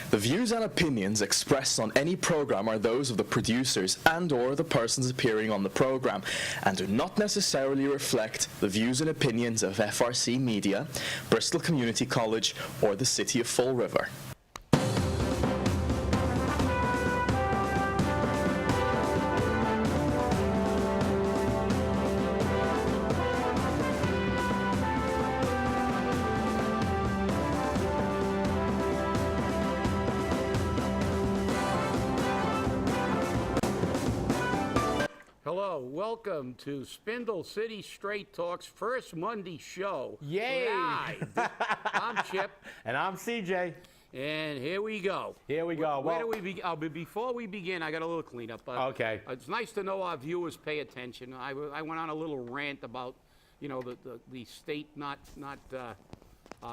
The views and opinions expressed on any program are those of the producers and/or the persons appearing on the program, and do not necessarily reflect the views and opinions of FRC Media, Bristol Community College, or the City of Fall River. Hello, welcome to Spindle City Straight Talk's first Monday show. Yay! Live. I'm Chip. And I'm CJ. And here we go. Here we go. Where do we begin? Before we begin, I got a little cleanup. Okay. It's nice to know our viewers pay attention. I went on a little rant about, you know, the state not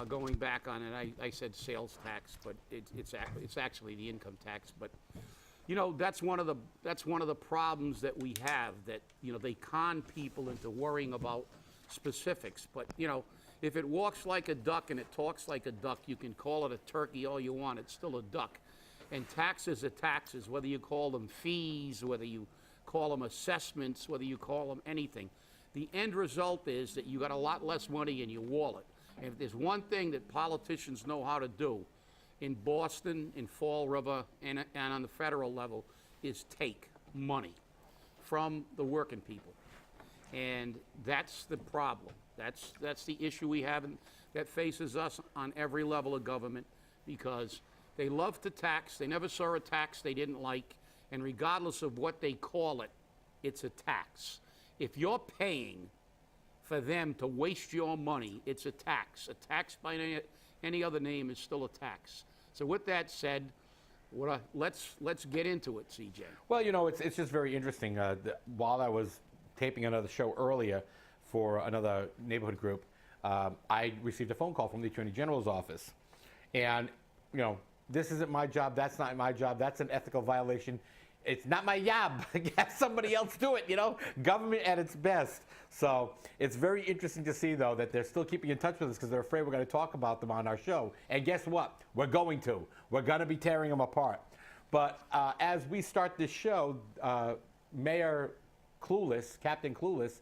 going back on it. I said sales tax, but it's actually the income tax. But you know, that's one of the problems that we have, that, you know, they con people into worrying about specifics. But, you know, if it walks like a duck and it talks like a duck, you can call it a turkey all you want. It's still a duck. And taxes are taxes, whether you call them fees, whether you call them assessments, whether you call them anything. The end result is that you got a lot less money in your wallet. And if there's one thing that politicians know how to do, in Boston, in Fall River, and on the federal level, is take money from the working people. And that's the problem. That's the issue we have that faces us on every level of government, because they love to tax. They never saw a tax they didn't like, and regardless of what they call it, it's a tax. If you're paying for them to waste your money, it's a tax. A tax by any other name is still a tax. So with that said, let's get into it, CJ. Well, you know, it's just very interesting. While I was taping another show earlier for another neighborhood group, I received a phone call from the Attorney General's office. And, you know, this isn't my job, that's not my job, that's an ethical violation. It's not my job. Have somebody else do it, you know? Government at its best. So it's very interesting to see, though, that they're still keeping in touch with us because they're afraid we're going to talk about them on our show. And guess what? We're going to. We're going to be tearing them apart. But as we start this show, Mayor Clueless, Captain Clueless,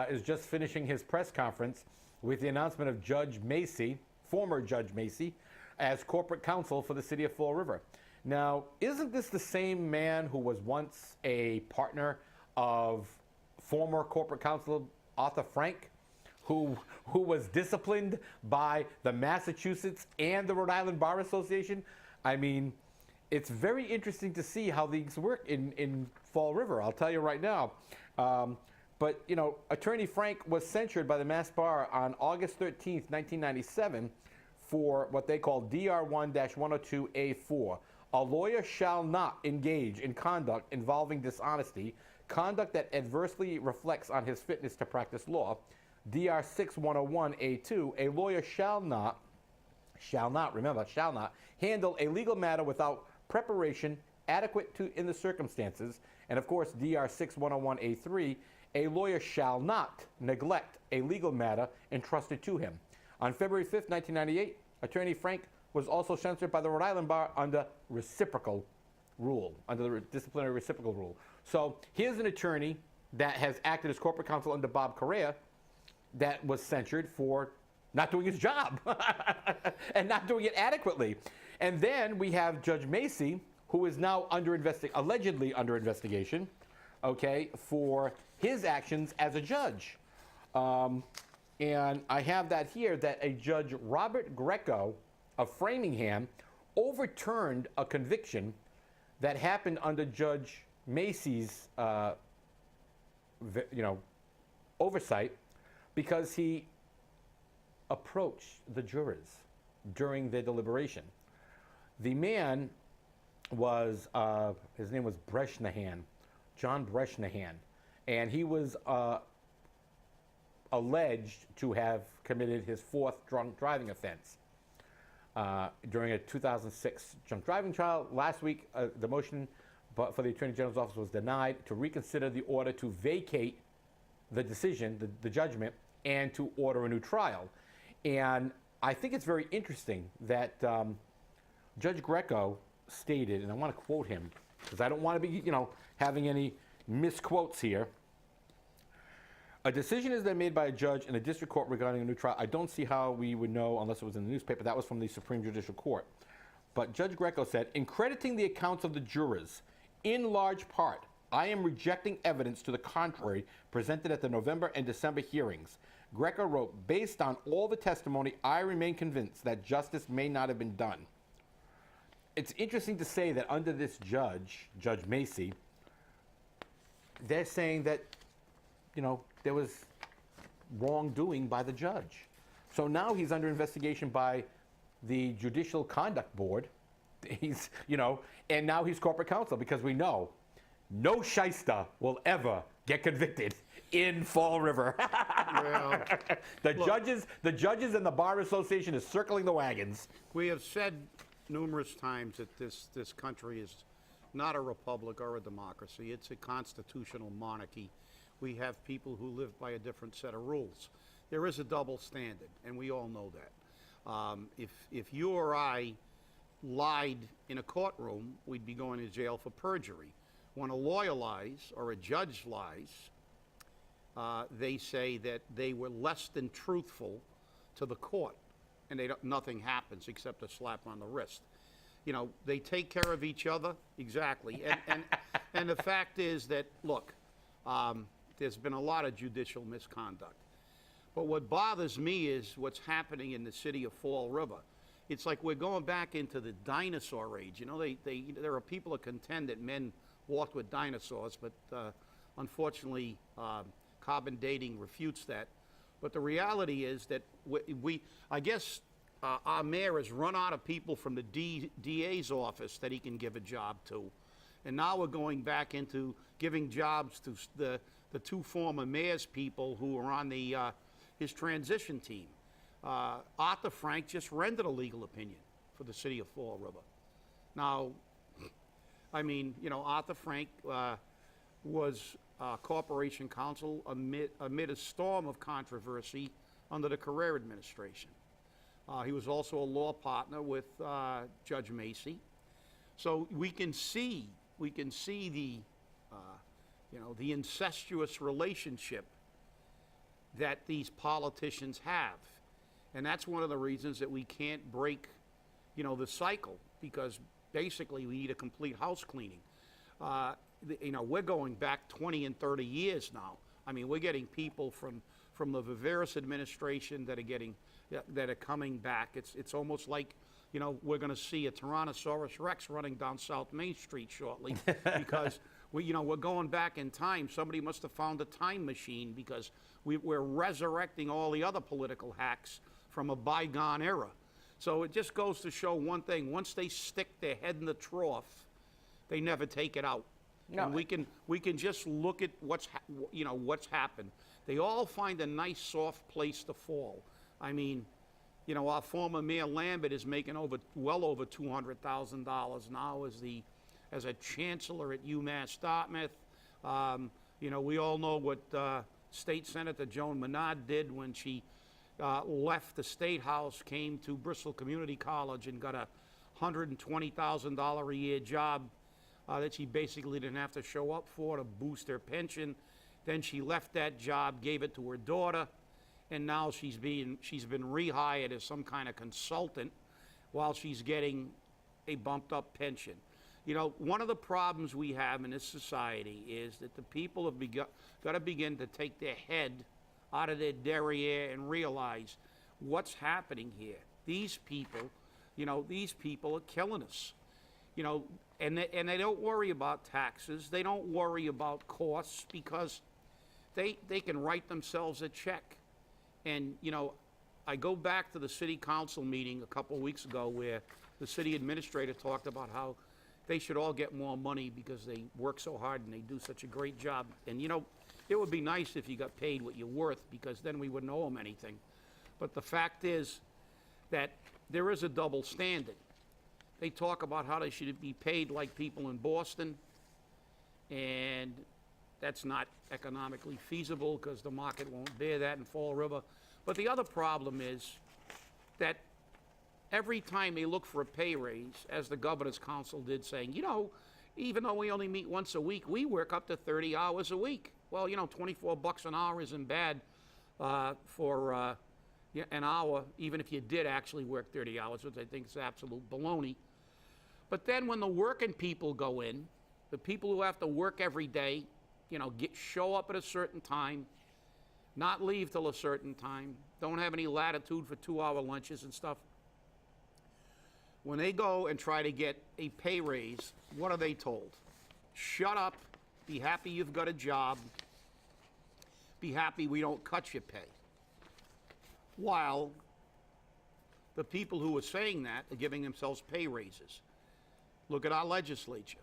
is just finishing his press conference with the announcement of Judge Macy, former Judge Macy, as corporate counsel for the city of Fall River. Now, isn't this the same man who was once a partner of former corporate counsel Arthur Frank, who was disciplined by the Massachusetts and the Rhode Island Bar Association? I mean, it's very interesting to see how these work in Fall River, I'll tell you right now. But, you know, Attorney Frank was censured by the Mass Bar on August 13th, 1997 for what they call DR1-102A4. A lawyer shall not engage in conduct involving dishonesty, conduct that adversely reflects on his fitness to practice law. DR 6101A2, a lawyer shall not handle a legal matter without preparation adequate to in the circumstances. And of course, DR 6101A3, a lawyer shall not neglect a legal matter entrusted to him. On February 5th, 1998, Attorney Frank was also censored by the Rhode Island Bar under reciprocal rule, under the disciplinary reciprocal rule. So here's an attorney that has acted as corporate counsel under Bob Correa that was censured for not doing his job and not doing it adequately. And then we have Judge Macy, who is now allegedly under investigation, okay, for his actions as a judge. And I have that here, that a Judge Robert Greco of Framingham overturned a conviction that happened under Judge Macy's, oversight, because he approached the jurors during their deliberation. The man was, his name was Breshnahan, John Breshnahan, and he was alleged to have committed his fourth drunk driving offense. During a 2006 drunk driving trial. Last week, the motion for the Attorney General's office was denied to reconsider the order to vacate the decision, the judgment, and to order a new trial. And I think it's very interesting that Judge Greco stated, and I want to quote him because I don't want to be, having any misquotes here. A decision is then made by a judge in a district court regarding a new trial. I don't see how we would know unless it was in the newspaper. That was from the Supreme Judicial Court. But Judge Greco said, in crediting the accounts of the jurors, in large part, I am rejecting evidence to the contrary presented at the November and December hearings. Greco wrote, based on all the testimony, I remain convinced that justice may not have been done. It's interesting to say that under this judge, Judge Macy, they're saying that, there was wrongdoing by the judge. So now he's under investigation by the Judicial Conduct Board. He's, and now he's corporate counsel because we know no shyster will ever get convicted in Fall River. Well, The judges and the Bar Association is circling the wagons. we have said numerous times that this country is not a republic or a democracy. It's a constitutional monarchy. We have people who live by a different set of rules. There is a double standard, and we all know that. If you or I lied in a courtroom, we'd be going to jail for perjury. When a lawyer lies or a judge lies, they say that they were less than truthful to the court, and nothing happens except a slap on the wrist. They take care of each other, exactly. And the fact is that, look, there's been a lot of judicial misconduct. But what bothers me is what's happening in the city of Fall River. It's like we're going back into the dinosaur age. There are people that contend that men walked with dinosaurs, but unfortunately, carbon dating refutes that. But the reality is that I guess our mayor has run out of people from the DA's office that he can give a job to. And now we're going back into giving jobs to the two former mayor's people who are on his transition team. Arthur Frank just rendered a legal opinion for the city of Fall River. Now, Arthur Frank was corporation counsel amid a storm of controversy under the Carrera administration. He was also a law partner with Judge Macy. So we can see the incestuous relationship that these politicians have. And that's one of the reasons that we can't break, the cycle, because basically we need a complete house cleaning. We're going back 20 and 30 years now. We're getting people from the Viveris administration that are coming back. It's almost like, we're going to see a Tyrannosaurus Rex running down South Main Street shortly because we're going back in time. Somebody must have found a time machine because we're resurrecting all the other political hacks from a bygone era. So it just goes to show one thing: once they stick their head in the trough, they never take it out. No. And we can just look at what's happened. They all find a nice soft place to fall. Our former Mayor Lambert is making well over $200,000 now as a chancellor at UMass Dartmouth. We all know what State Senator Joan Menard did when she left the State House, came to Bristol Community College and got a $120,000 a year job that she basically didn't have to show up for to boost her pension. Then she left that job, gave it to her daughter, and now she's been rehired as some kind of consultant while she's getting a bumped up pension. One of the problems we have in this society is that the people have got to begin to take their head out of their derriere and realize what's happening here. These people are killing us. And they don't worry about taxes. They don't worry about costs because they can write themselves a check. And, I go back to the city council meeting a couple of weeks ago where the city administrator talked about how they should all get more money because they work so hard and they do such a great job. And, it would be nice if you got paid what you're worth because then we wouldn't owe them anything. But the fact is that there is a double standard. They talk about how they should be paid like people in Boston, and that's not economically feasible because the market won't bear that in Fall River. But the other problem is that every time they look for a pay raise, as the governor's council did, saying, even though we only meet once a week, we work up to 30 hours a week. Well, 24 bucks an hour isn't bad for an hour, even if you did actually work 30 hours, which I think is absolute baloney. But then when the working people go in, the people who have to work every day, show up at a certain time, not leave till a certain time, don't have any latitude for 2-hour lunches and stuff. When they go and try to get a pay raise, what are they told? Shut up, be happy you've got a job, be happy we don't cut your pay. While the people who are saying that are giving themselves pay raises. Look at our legislature.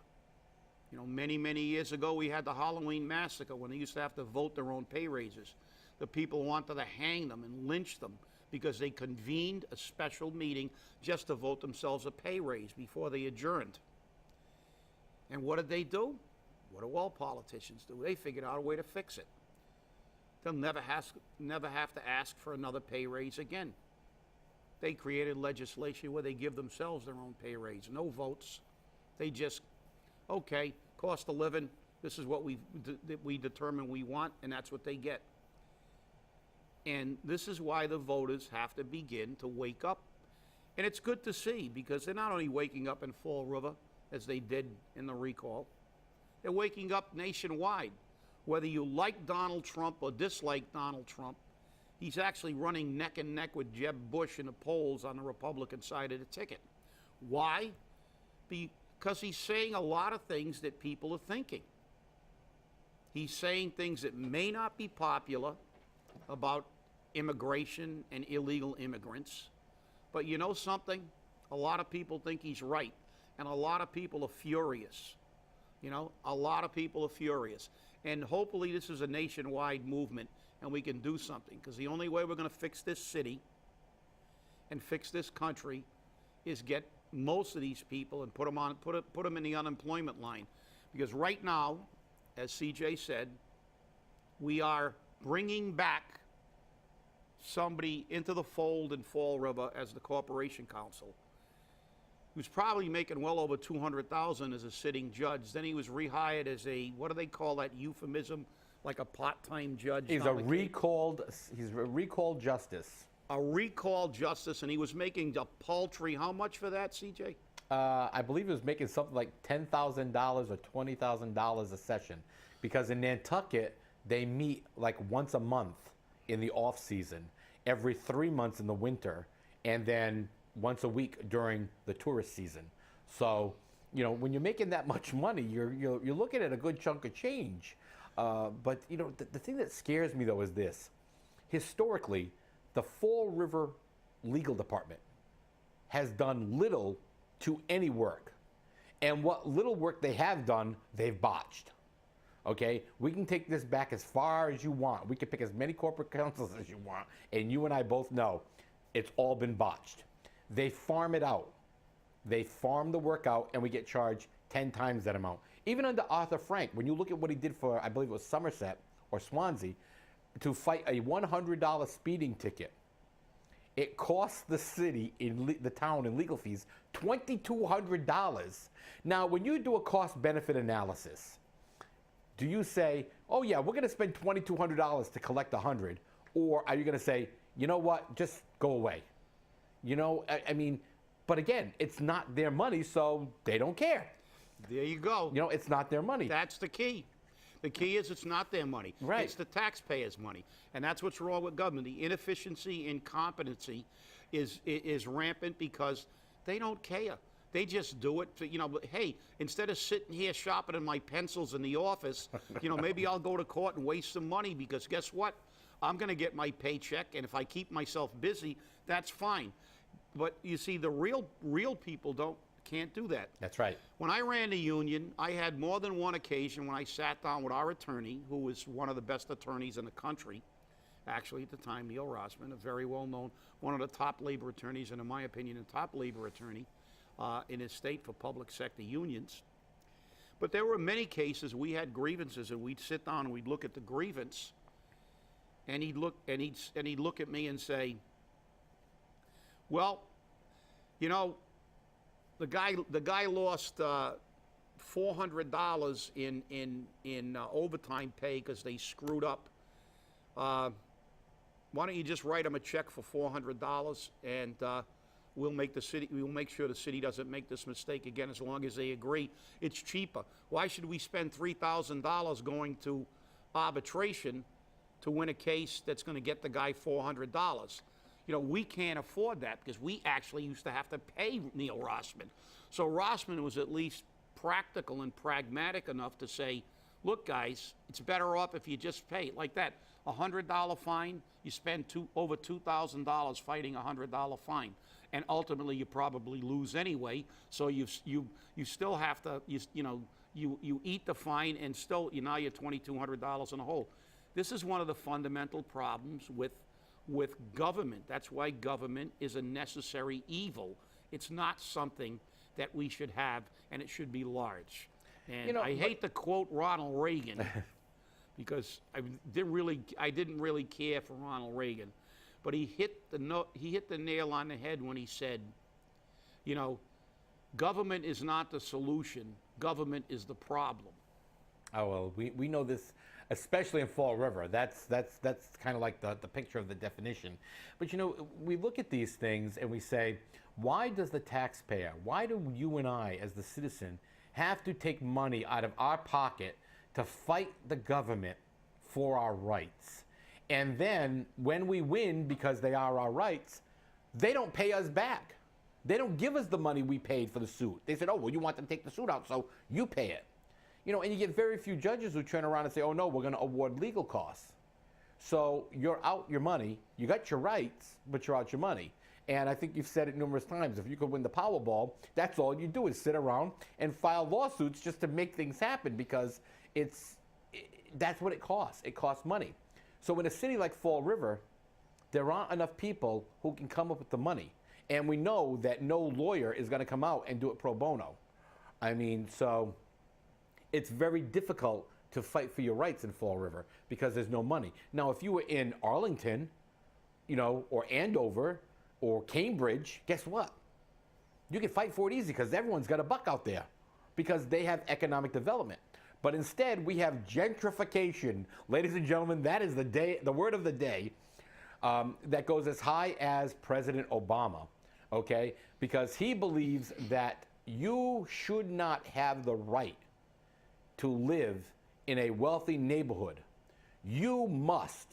Many, many years ago, we had the Halloween massacre when they used to have to vote their own pay raises. The people wanted to hang them and lynch them because they convened a special meeting just to vote themselves a pay raise before they adjourned. And what did they do? What do all politicians do? They figured out a way to fix it. They'll never have to ask for another pay raise again. They created legislation where they give themselves their own pay raise. No votes. They just, okay, cost of living, this is what we determine we want, and that's what they get. And this is why the voters have to begin to wake up. And it's good to see, because they're not only waking up in Fall River, as they did in the recall, they're waking up nationwide. Whether you like Donald Trump or dislike Donald Trump, he's actually running neck and neck with Jeb Bush in the polls on the Republican side of the ticket. Why? Because he's saying a lot of things that people are thinking. He's saying things that may not be popular about immigration and illegal immigrants. But you know something? A lot of people think he's right. And a lot of people are furious. A lot of people are furious. And hopefully this is a nationwide movement and we can do something. Because the only way we're going to fix this city and fix this country is get most of these people and put them in the unemployment line. Because right now, as CJ said, we are bringing back somebody into the fold in Fall River as the Corporation Counsel, who's probably making well over $200,000 as a sitting judge. Then he was rehired as a, what do they call that euphemism, like a part-time judge? He's a recalled justice. A recalled justice, and he was making a paltry, how much for that, CJ? I believe he was making something like $10,000 or $20,000 a session, because in Nantucket, they meet like once a month in the off season, every 3 months in the winter, and then once a week during the tourist season. So, when you're making that much money, you're looking at a good chunk of change. But the thing that scares me though is this: historically, the Fall River Legal Department has done little to any work, and what little work they have done, they've botched. Okay, we can take this back as far as you want. We can pick as many corporate counsels as you want, and you and I both know it's all been botched. They farm it out. They farm the work out, and we get charged 10 times that amount. Even under Arthur Frank, when you look at what he did for, I believe it was Somerset or Swansea, to fight a $100 speeding ticket, it cost the city, the town in legal fees, $2,200. Now, when you do a cost-benefit analysis, do you say, oh yeah, we're going to spend $2,200 to collect $100, or are you going to say, you know what, just go away? I mean, but again, it's not their money, so they don't care. There you go. It's not their money. That's the key. The key is it's not their money. Right. It's the taxpayers' money. And that's what's wrong with government. The inefficiency, incompetency is rampant because they don't care. They just do it. But hey, instead of sitting here sharpening my pencils in the office, maybe I'll go to court and waste some money, because guess what? I'm going to get my paycheck, and if I keep myself busy, that's fine. But you see, the real people can't do that. That's right. When I ran the union, I had more than one occasion when I sat down with our attorney, who was one of the best attorneys in the country, actually at the time, Neil Rossman, a very well-known, one of the top labor attorneys, and in my opinion, a top labor attorney in his state for public sector unions. But there were many cases we had grievances, and we'd sit down and we'd look at the grievance, and he'd look at me and say, well, You know, the guy lost $400 in overtime pay because they screwed up. Why don't you just write him a check for $400 and we'll make sure the city doesn't make this mistake again as long as they agree it's cheaper. Why should we spend $3,000 going to arbitration to win a case that's going to get the guy $400? You know, we can't afford that because we actually used to have to pay Neil Rossman. So Rossman was at least practical and pragmatic enough to say, look, guys, it's better off if you just pay it like that. $100 fine, you spend over $2,000 fighting a $100 fine, and ultimately you probably lose anyway. So you still have to you eat the fine, and still now you're $2,200 in a hole. This is one of the fundamental problems with government. That's why government is a necessary evil. It's not something that we should have, and it should be large. And I hate to quote Ronald Reagan because I didn't really care for Ronald Reagan, but he hit the nail on the head when he said, you know, government is not the solution, government is the problem. Oh, well, we know this, especially in Fall River. That's kind of like the picture of the definition. But, you know, we look at these things and we say, why does the taxpayer, why do you and I as the citizen have to take money out of our pocket to fight the government for our rights? And then when we win, because they are our rights, they don't pay us back. They don't give us the money we paid for the suit. They said, oh, well, you want them to take the suit out, so you pay it. You know, and you get very few judges who turn around and say, oh, no, we're going to award legal costs. So you're out your money. You got your rights, but you're out your money. And I think you've said it numerous times. If you could win the Powerball, that's all you do is sit around and file lawsuits just to make things happen, because that's what it costs. It costs money. So in a city like Fall River, there aren't enough people who can come up with the money. And we know that no lawyer is going to come out and do it pro bono. I mean, so it's very difficult to fight for your rights in Fall River because there's no money. Now, if you were in Arlington, you know, or Andover, or Cambridge, guess what? You can fight for it easy because everyone's got a buck out there because they have economic development. But instead, we have gentrification. Ladies and gentlemen, that is the word of the day, that goes as high as President Obama, okay? Because he believes that you should not have the right to live in a wealthy neighborhood. You must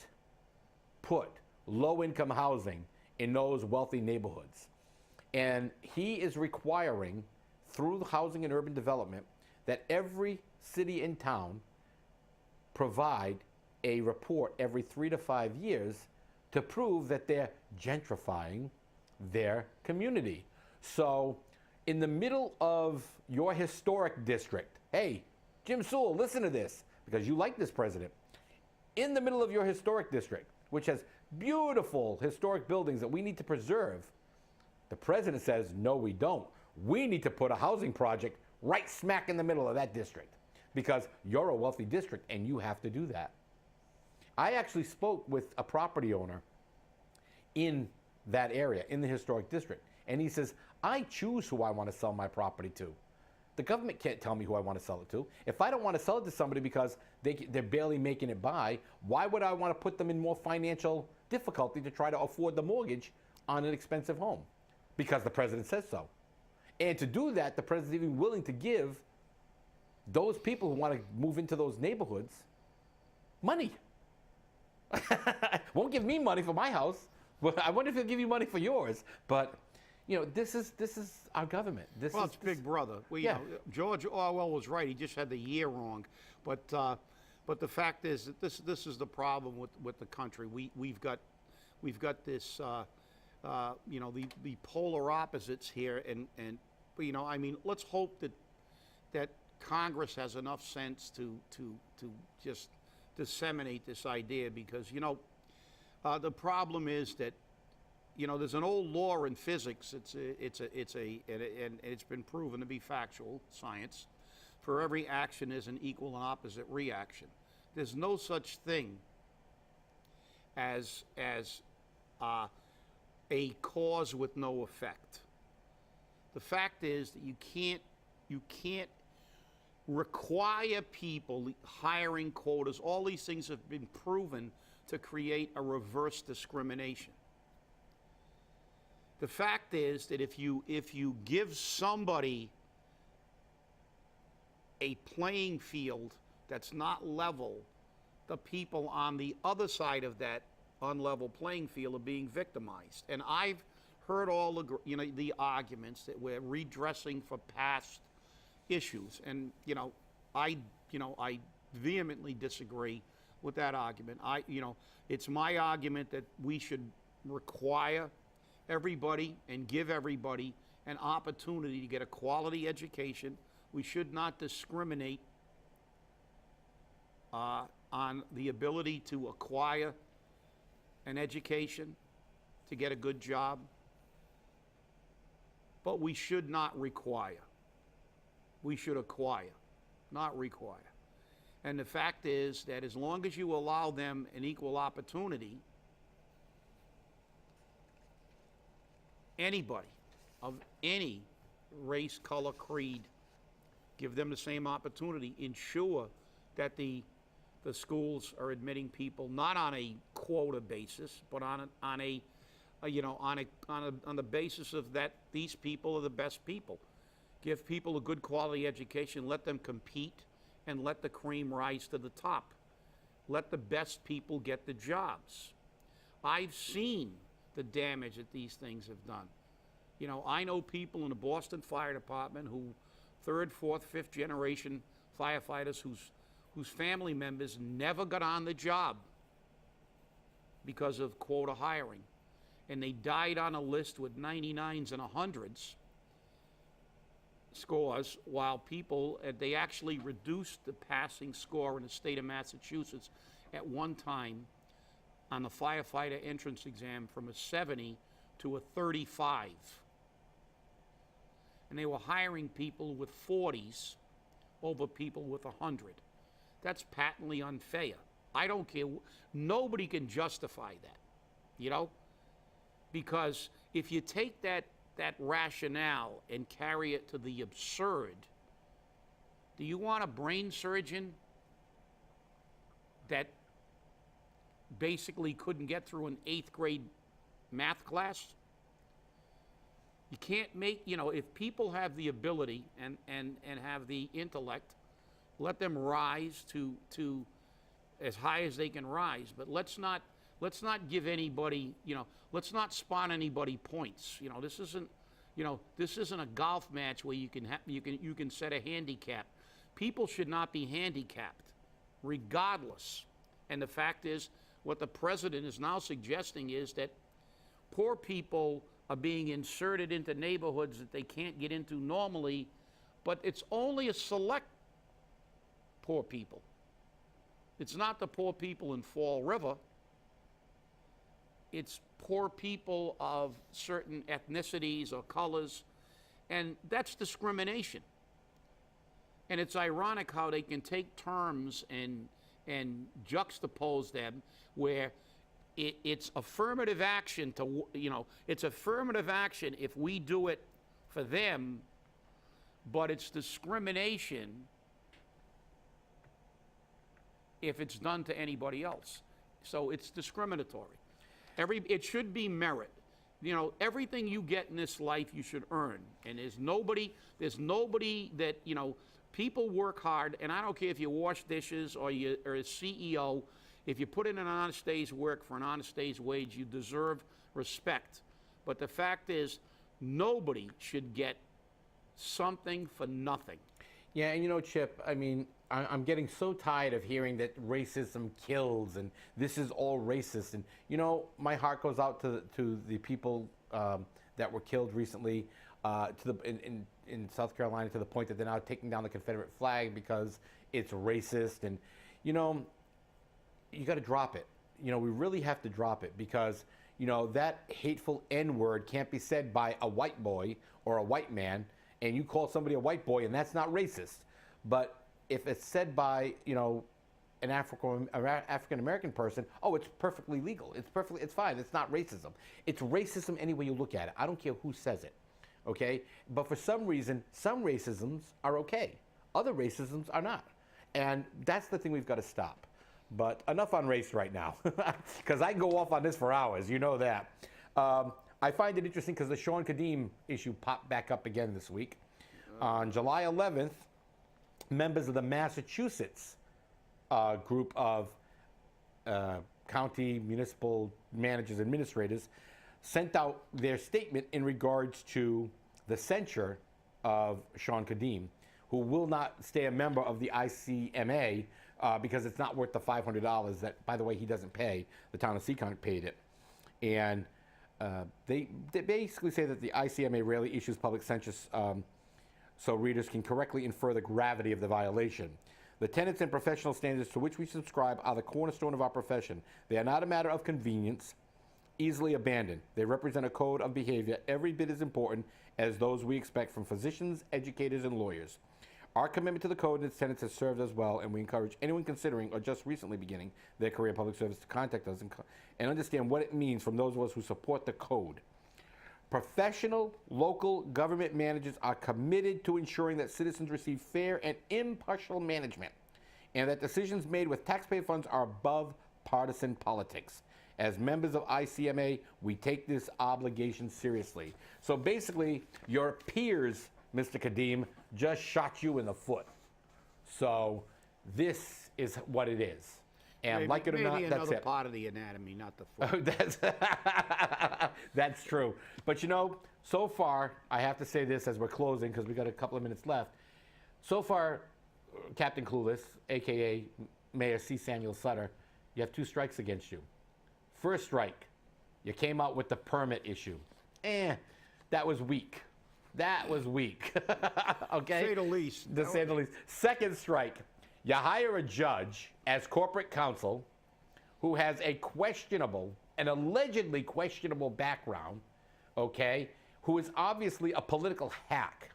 put low-income housing in those wealthy neighborhoods. And he is requiring, through the Housing and Urban Development, that every city and town provide a report every 3 to 5 years to prove that they're gentrifying their community. So in the middle of your historic district, hey, Jim Sewell, listen to this, because you like this president. In the middle of your historic district, which has beautiful historic buildings that we need to preserve, the president says, no, we don't. We need to put a housing project right smack in the middle of that district because you're a wealthy district and you have to do that. I actually spoke with a property owner in that area, in the historic district, and he says, I choose who I want to sell my property to. The government can't tell me who I want to sell it to. If I don't want to sell it to somebody because they're barely making it by, why would I want to put them in more financial difficulty to try to afford the mortgage on an expensive home? Because the president says so. And to do that, the president's even willing to give those people who want to move into those neighborhoods money. Won't give me money for my house. Well, I wonder if he'll give you money for yours. But you know, this is our government. It's Big Brother. You know, George Orwell was right. He just had the year wrong. But the fact is that this is the problem with the country. We've got this you know, the polar opposites here, and you know, I mean, let's hope that Congress has enough sense to just disseminate this idea, because you know, the problem is that, you know, there's an old law in physics. And it's been proven to be factual science. For every action is an equal and opposite reaction. There's no such thing as a cause with no effect. The fact is that you can't require people hiring quotas. All these things have been proven to create a reverse discrimination. The fact is that if you give somebody a playing field that's not level, the people on the other side of that unlevel playing field are being victimized. And I've heard all the arguments that we're redressing for past issues, and I vehemently disagree with that argument. It's my argument that we should require everybody and give everybody an opportunity to get a quality education. We should not discriminate on the ability to acquire an education, to get a good job, but we should not require. We should acquire, not require. And the fact is that as long as you allow them an equal opportunity, anybody of any race, color, creed, give them the same opportunity, ensure that the schools are admitting people not on a quota basis, but on the basis of that these people are the best people. Give people a good quality education, let them compete, and let the cream rise to the top. Let the best people get the jobs. I've seen the damage that these things have done. I know people in the Boston Fire Department who third, fourth, fifth generation firefighters whose family members never got on the job because of quota hiring. And they died on a list with 99s and 100s scores, while they actually reduced the passing score in the state of Massachusetts at one time on the firefighter entrance exam from a 70 to a 35. And they were hiring people with 40s over people with 100. That's patently unfair. I don't care. Nobody can justify that, because if you take that rationale and carry it to the absurd, do you want a brain surgeon that basically couldn't get through an 8th grade math class? You can't make, if people have the ability and have the intellect, let them rise to as high as they can rise. But let's not give anybody, let's not spawn anybody points. This isn't a golf match where you can set a handicap. People should not be handicapped, regardless. And the fact is, what the president is now suggesting is that poor people are being inserted into neighborhoods that they can't get into normally, but it's only a select poor people. It's not the poor people in Fall River. It's poor people of certain ethnicities or colors, and that's discrimination. And it's ironic how they can take terms and juxtapose them where it's affirmative action it's affirmative action if we do it for them, but it's discrimination if it's done to anybody else. So it's discriminatory. It should be merit. Everything you get in this life you should earn. And there's nobody that, people work hard, and I don't care if you wash dishes or you're a CEO, if you put in an honest day's work for an honest day's wage, you deserve respect. But the fact is, nobody should get something for nothing. Yeah, and Chip, I'm getting so tired of hearing that racism kills and this is all racist. And, my heart goes out to the people that were killed recently in South Carolina, to the point that they're now taking down the Confederate flag because it's racist. And, you got to drop it. We really have to drop it, because, that hateful N-word can't be said by a white boy or a white man, and you call somebody a white boy, and that's not racist. But if it's said by, an African-American person, oh, it's perfectly legal. It's fine. It's not racism. It's racism any way you look at it. I don't care who says it. okay? But for some reason, some racisms are okay. Other racisms are not. And that's the thing we've got to stop. But enough on race right now, because I can go off on this for hours, you know that. I find it interesting because the Shawn Cadime issue popped back up again this week. On July 11th, members of the Massachusetts group of county municipal managers, administrators, sent out their statement in regards to the censure of Shawn Cadime, who will not stay a member of the ICMA because it's not worth the $500 that, by the way, he doesn't pay. The town of Seekonk paid it. And they basically say that the ICMA rarely issues public censure so readers can correctly infer the gravity of the violation. The tenets and professional standards to which we subscribe are the cornerstone of our profession. They are not a matter of convenience, easily abandoned. They represent a code of behavior every bit as important as those we expect from physicians, educators, and lawyers. Our commitment to the code and its tenets has served us well, and we encourage anyone considering or just recently beginning their career in public service to contact us and understand what it means from those of us who support the code. Professional local government managers are committed to ensuring that citizens receive fair and impartial management, and that decisions made with taxpayer funds are above partisan politics. As members of ICMA, we take this obligation seriously. So basically, your peers, Mr. Cadime, just shot you in the foot. So this is what it is. And Maybe, like it or not, maybe that's another it. part of the anatomy, not the foot. That's true. But you know, so far, I have to say this as we're closing because we got a couple of minutes left. So far, Captain Clueless, AKA Mayor C. Samuel Sutter, you have 2 strikes against you. First strike, you came out with the permit issue. That was weak. That was weak. Okay? To say the least. To say the least. Second strike, you hire a judge as corporate counsel who has a questionable, an allegedly questionable background, okay, who is obviously a political hack.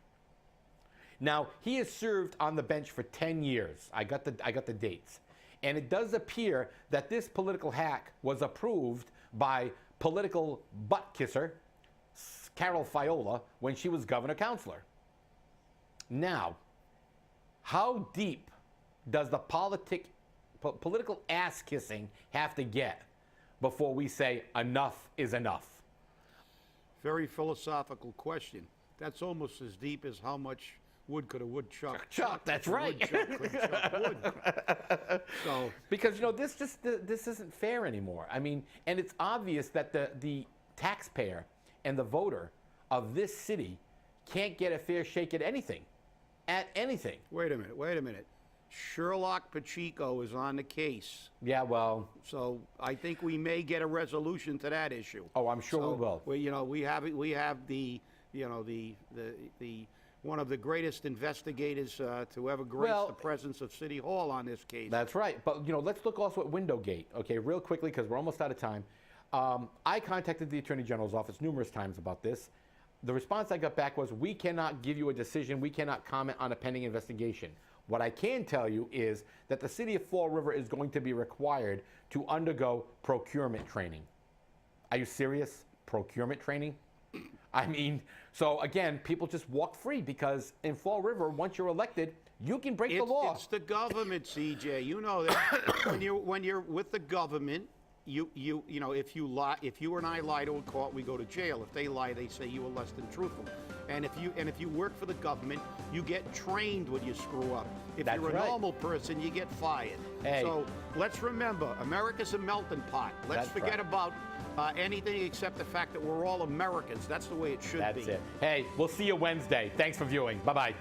Now, he has served on the bench for 10 years. I got the dates. And it does appear that this political hack was approved by political butt kisser Carol Fiola when she was governor counselor. Now, how deep does the political ass kissing have to get before we say enough is enough? Very philosophical question. That's almost as deep as how much wood could a woodchuck Chuck, that's right. Woodchuck could chuck wood. So, because, you know, this isn't fair anymore. I mean, and it's obvious that the taxpayer and the voter of this city can't get a fair shake at anything. At anything. wait a minute. Sherlock Pacheco is on the case. Yeah, well. So I think we may get a resolution to that issue. Oh, I'm sure we will. We have the one of the greatest investigators to ever grace the presence of City Hall on this case. That's right. But, you know, let's look also at Windowgate, okay, real quickly, because we're almost out of time. I contacted the Attorney General's office numerous times about this. The response I got back was, we cannot give you a decision. We cannot comment on a pending investigation. What I can tell you is that the city of Fall River is going to be required to undergo procurement training. Are you serious? Procurement training? I mean, so again, people just walk free because in Fall River, once you're elected, you can break the law. It's the government, CJ. You know that when you're with the government, you know, if you and I lie to a court, we go to jail. If they lie, they say you were less than truthful. And if you work for the government, you get trained when you screw up. If That's you're a right. normal person, you get fired. Hey. So let's remember, America's a melting pot. Let's That's forget right. about anything except the fact that we're all Americans. That's the way it should be. That's it. Hey, we'll see you Wednesday. Thanks for viewing. Bye-bye.